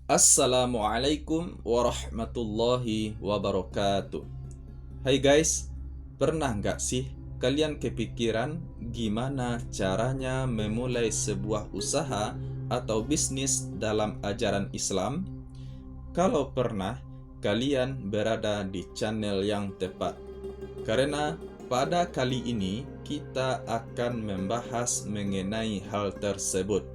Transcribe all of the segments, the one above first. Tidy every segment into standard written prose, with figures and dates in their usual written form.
Assalamualaikum warahmatullahi wabarakatuh. Hai guys, pernah nggak sih kalian kepikiran gimana caranya memulai sebuah usaha atau bisnis dalam ajaran Islam? Kalau pernah, kalian berada di channel yang tepat. Karena pada kali ini kita akan membahas mengenai hal tersebut.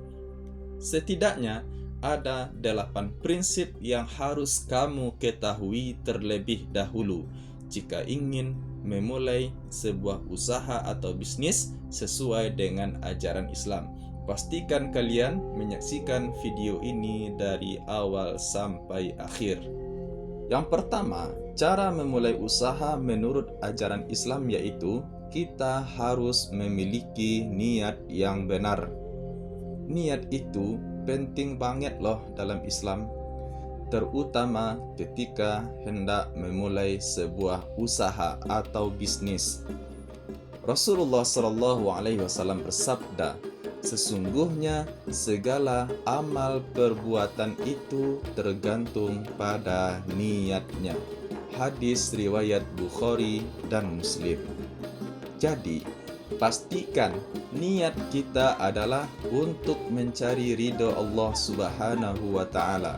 Setidaknya ada 8 prinsip yang harus kamu ketahui terlebih dahulu jika ingin memulai sebuah usaha atau bisnis sesuai dengan ajaran Islam. Pastikan kalian menyaksikan video ini dari awal sampai akhir. Yang pertama, cara memulai usaha menurut ajaran Islam yaitu kita harus memiliki niat yang benar. Niat itu penting banget loh dalam Islam, terutama ketika hendak memulai sebuah usaha atau bisnis. Rasulullah SAW bersabda, sesungguhnya segala amal perbuatan itu tergantung pada niatnya. Hadis riwayat Bukhari dan Muslim. Jadi, pastikan niat kita adalah untuk mencari ridho Allah Subhanahu wa Ta'ala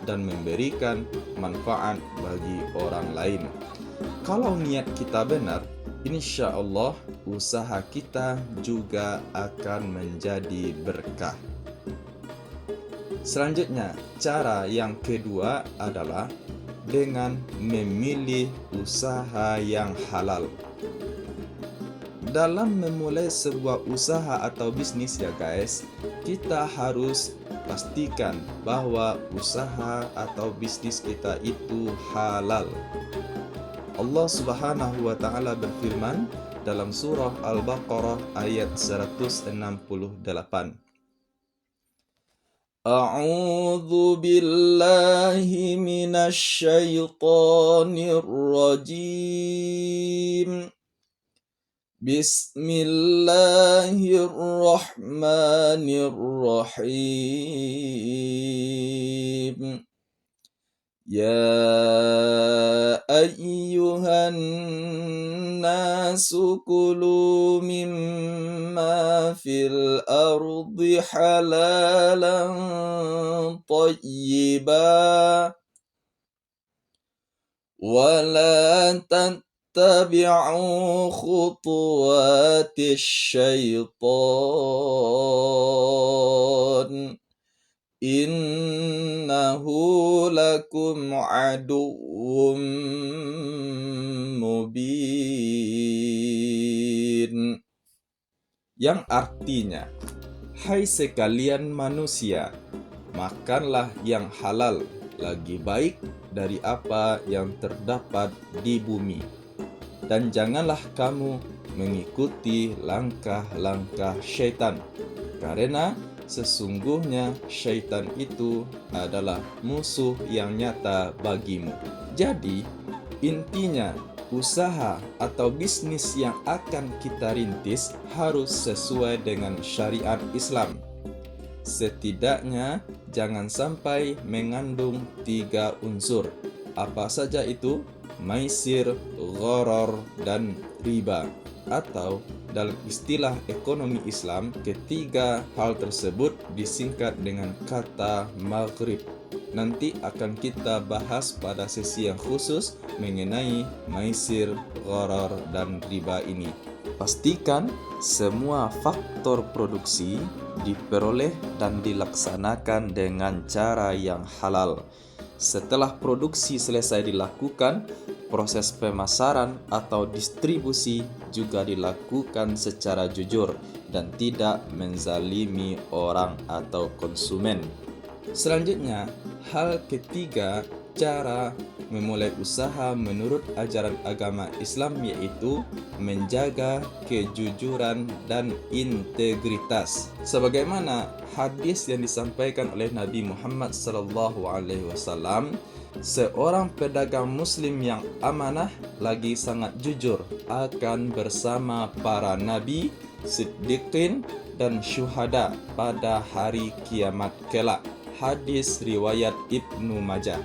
dan memberikan manfaat bagi orang lain. Kalau niat kita benar, insya Allah usaha kita juga akan menjadi berkah. Selanjutnya, cara yang kedua adalah dengan memilih usaha yang halal. Dalam memulai sebuah usaha atau bisnis ya guys, kita harus pastikan bahwa usaha atau bisnis kita itu halal. Allah Subhanahu wa Ta'ala berfirman dalam surah Al-Baqarah ayat 168. A'udzu billahi minasy syaithanir rajim. Bismillahirrahmanirrahim. Ya ayyuhan nasu kulu mimma fil ardi halalan tayyiba wa la tabi'u khutuwatis syaitan innahu lakum aduwwum mubin. Yang artinya, hai sekalian manusia, makanlah yang halal, lagi baik dari apa yang terdapat di bumi. Dan janganlah kamu mengikuti langkah-langkah syaitan, karena sesungguhnya syaitan itu adalah musuh yang nyata bagimu. Jadi, intinya usaha atau bisnis yang akan kita rintis harus sesuai dengan syariat Islam. Setidaknya jangan sampai mengandung 3 unsur. Apa saja itu? Maisir, gharar, dan riba. Atau dalam istilah ekonomi Islam, ketiga hal tersebut disingkat dengan kata maghrib. Nanti akan kita bahas pada sesi yang khusus mengenai maisir, gharar, dan riba ini. Pastikan semua faktor produksi diperoleh dan dilaksanakan dengan cara yang halal. Setelah produksi selesai dilakukan, proses pemasaran atau distribusi juga dilakukan secara jujur dan tidak menzalimi orang atau konsumen. Selanjutnya, hal ketiga cara memulai usaha menurut ajaran agama Islam yaitu menjaga kejujuran dan integritas. Sebagaimana hadis yang disampaikan oleh Nabi Muhammad SAW, seorang pedagang muslim yang amanah lagi sangat jujur akan bersama para nabi, siddiqin, dan syuhada pada hari kiamat kelak. Hadis riwayat Ibnu Majah.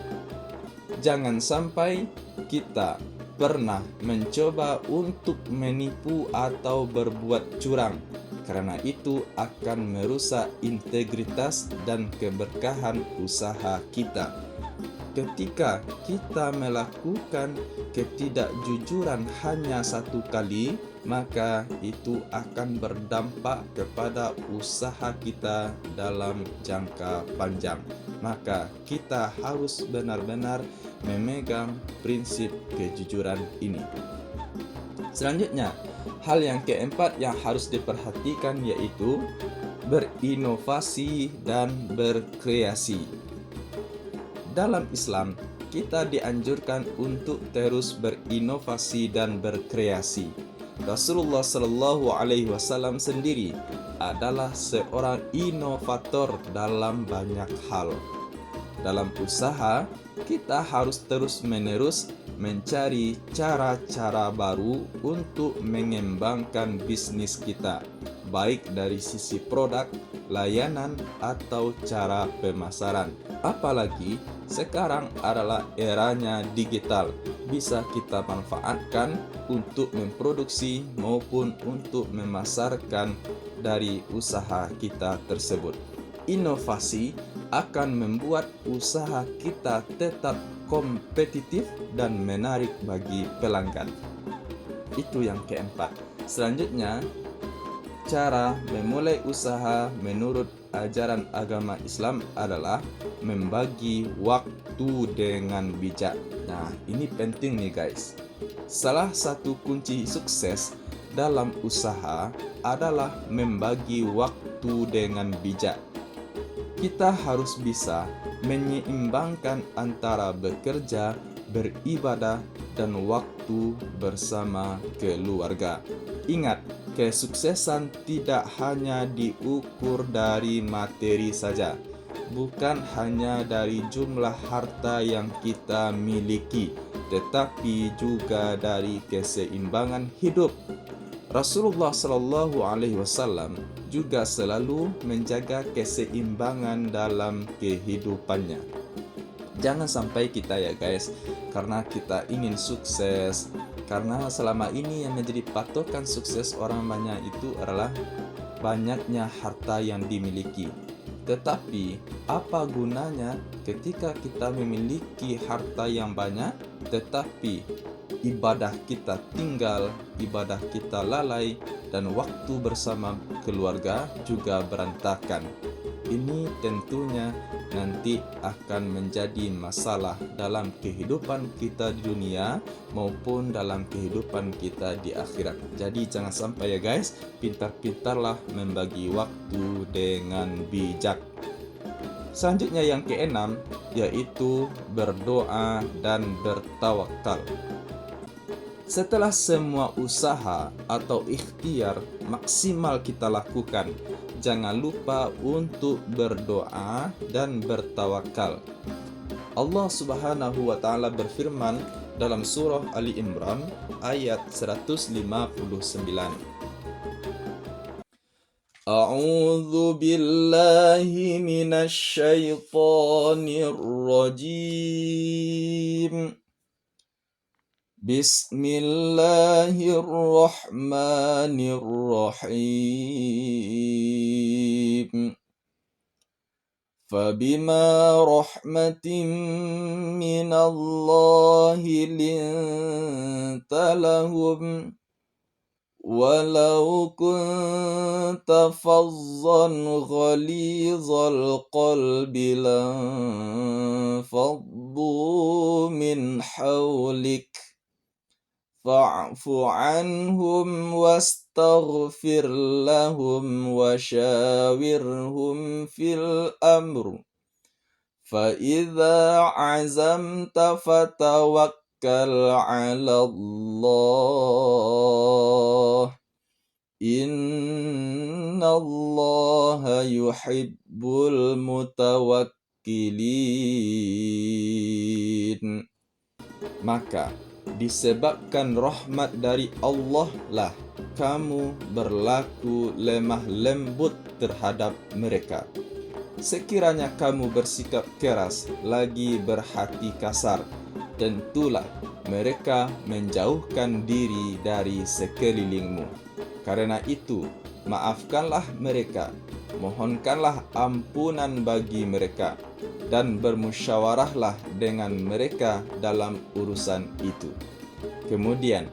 Jangan sampai kita pernah mencoba untuk menipu atau berbuat curang, karena itu akan merusak integritas dan keberkahan usaha kita. Ketika kita melakukan ketidakjujuran hanya satu kali, maka itu akan berdampak kepada usaha kita dalam jangka panjang. Maka kita harus benar-benar memegang prinsip kejujuran ini. Selanjutnya, hal yang keempat yang harus diperhatikan yaitu berinovasi dan berkreasi. Dalam Islam, kita dianjurkan untuk terus berinovasi dan berkreasi. Rasulullah Shallallahu Alaihi Wasallam sendiri adalah seorang inovator dalam banyak hal. Dalam usaha, kita harus terus-menerus mencari cara-cara baru untuk mengembangkan bisnis kita, baik dari sisi produk, layanan, atau cara pemasaran. Apalagi sekarang adalah eranya digital, bisa kita manfaatkan untuk memproduksi maupun untuk memasarkan dari usaha kita tersebut. Inovasi akan membuat usaha kita tetap kompetitif dan menarik bagi pelanggan. Itu yang keempat. Selanjutnya, cara memulai usaha menurut ajaran agama Islam adalah membagi waktu dengan bijak. Nah, ini penting nih guys. Salah satu kunci sukses dalam usaha adalah membagi waktu dengan bijak. Kita harus bisa menyeimbangkan antara bekerja, beribadah, dan waktu bersama keluarga. Ingat, kesuksesan tidak hanya diukur dari materi saja, bukan hanya dari jumlah harta yang kita miliki, tetapi juga dari keseimbangan hidup. Rasulullah Shallallahu Alaihi Wasallam juga selalu menjaga keseimbangan dalam kehidupannya. Jangan sampai kita ya guys, karena kita ingin sukses, karena selama ini yang menjadi patokan sukses orang banyak itu adalah banyaknya harta yang dimiliki. Tetapi apa gunanya ketika kita memiliki harta yang banyak, tetapi ibadah kita tinggal, ibadah kita lalai, dan waktu bersama keluarga juga berantakan. Ini tentunya nanti akan menjadi masalah dalam kehidupan kita di dunia maupun dalam kehidupan kita di akhirat. Jadi jangan sampai ya guys, pintar-pintarlah membagi waktu dengan bijak. Selanjutnya yang keenam, yaitu berdoa dan bertawakal. Setelah semua usaha atau ikhtiar maksimal kita lakukan, jangan lupa untuk berdoa dan bertawakal. Allah Subhanahu wa taala berfirman dalam surah Ali Imran ayat 159. A'udzu billahi minasy syaithanir rajim. Bismillahirrahmanirrahim. Fabima rahmatin minallahi linta lahum walau kunta fazzan ghalizal qalbi lanfaddu min hawlik fa'fu anhum wastaghfir lahum washawirhum fil amr fa idza azamta fatawakkal 'ala Allah innallaha yuhibbul mutawakkilin. Maka disebabkan rahmat dari Allah lah kamu berlaku lemah lembut terhadap mereka. Sekiranya kamu bersikap keras lagi berhati kasar, tentulah mereka menjauhkan diri dari sekelilingmu. Karena itu, maafkanlah mereka, mohonkanlah ampunan bagi mereka, dan bermusyawarahlah dengan mereka dalam urusan itu. Kemudian,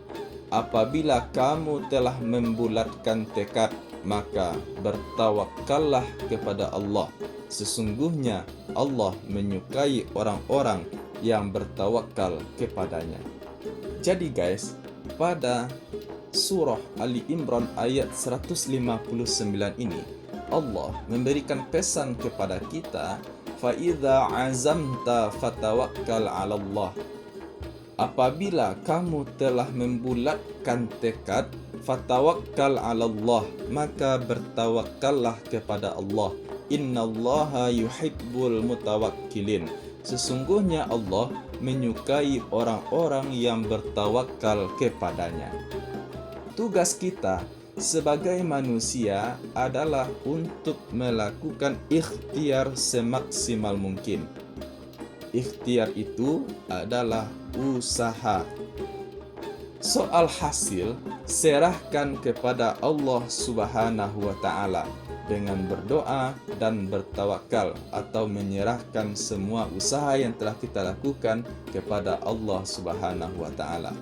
apabila kamu telah membulatkan tekad, maka bertawakkallah kepada Allah. Sesungguhnya Allah menyukai orang-orang yang bertawakal kepadanya. Jadi guys, pada surah Ali Imran ayat 159 ini, Allah memberikan pesan kepada kita, "Fa'idza azamta fatawakkal 'ala Allah." Apabila kamu telah membulatkan tekad, fatawakkal 'ala Allah, maka bertawakkallah kepada Allah. Innallaha yuhibbul mutawakkilin. Sesungguhnya Allah menyukai orang-orang yang bertawakal kepadanya. Tugas kita sebagai manusia adalah untuk melakukan ikhtiar semaksimal mungkin. Ikhtiar itu adalah usaha. Soal hasil, serahkan kepada Allah Subhanahu wa Ta'ala dengan berdoa dan bertawakal, atau menyerahkan semua usaha yang telah kita lakukan kepada Allah Subhanahu wa Ta'ala.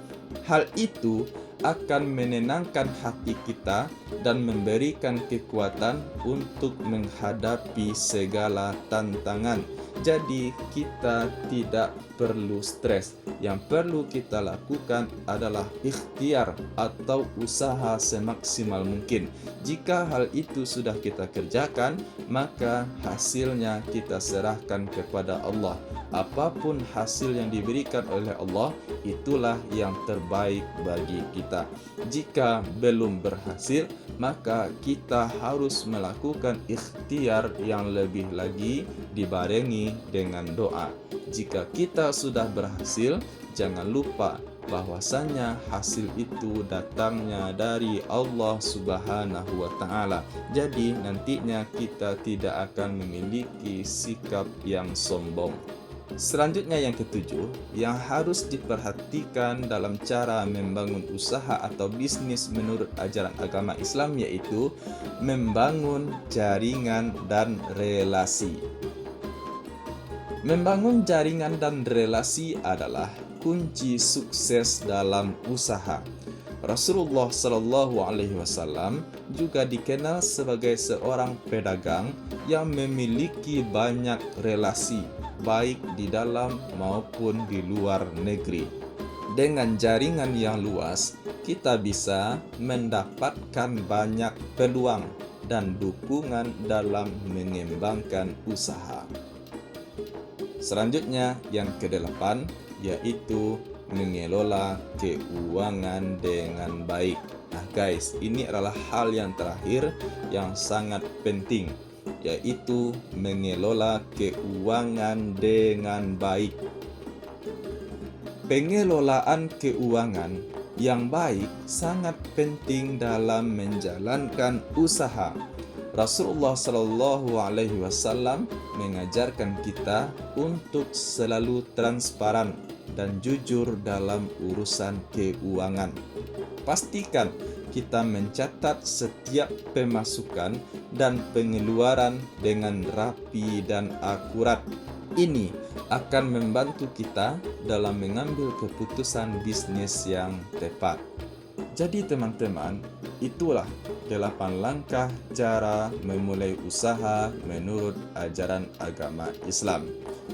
Hal itu akan menenangkan hati kita dan memberikan kekuatan untuk menghadapi segala tantangan. Jadi kita tidak perlu stres. Yang perlu kita lakukan adalah ikhtiar atau usaha semaksimal mungkin. Jika hal itu sudah kita kerjakan, maka hasilnya kita serahkan kepada Allah. Apapun hasil yang diberikan oleh Allah, itulah yang terbaik bagi kita. Jika belum berhasil, maka kita harus melakukan ikhtiar yang lebih lagi dibarengi dengan doa. Jika kita sudah berhasil, jangan lupa bahwasanya hasil itu datangnya dari Allah Subhanahu wa Ta'ala. Jadi nantinya kita tidak akan memiliki sikap yang sombong. Selanjutnya yang ketujuh, yang harus diperhatikan dalam cara membangun usaha atau bisnis menurut ajaran agama Islam, yaitu membangun jaringan dan relasi. Membangun jaringan dan relasi adalah kunci sukses dalam usaha. Rasulullah Shallallahu Alaihi Wasallam juga dikenal sebagai seorang pedagang yang memiliki banyak relasi, baik di dalam maupun di luar negeri. Dengan jaringan yang luas, kita bisa mendapatkan banyak peluang dan dukungan dalam mengembangkan usaha. Selanjutnya yang kedelapan, yaitu mengelola keuangan dengan baik. Nah guys, ini adalah hal yang terakhir yang sangat penting, yaitu mengelola keuangan dengan baik. Pengelolaan keuangan yang baik sangat penting dalam menjalankan usaha. Rasulullah Shallallahu Alaihi Wasallam mengajarkan kita untuk selalu transparan dan jujur dalam urusan keuangan. Pastikan kita mencatat setiap pemasukan dan pengeluaran dengan rapi dan akurat. Ini akan membantu kita dalam mengambil keputusan bisnis yang tepat. Jadi teman-teman, itulah 8 langkah cara memulai usaha menurut ajaran agama Islam.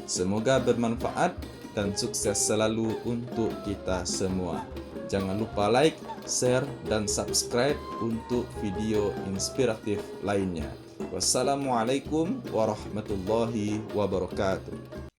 Semoga bermanfaat dan sukses selalu untuk kita semua. Jangan lupa like, share, dan subscribe untuk video inspiratif lainnya. Wassalamualaikum warahmatullahi wabarakatuh.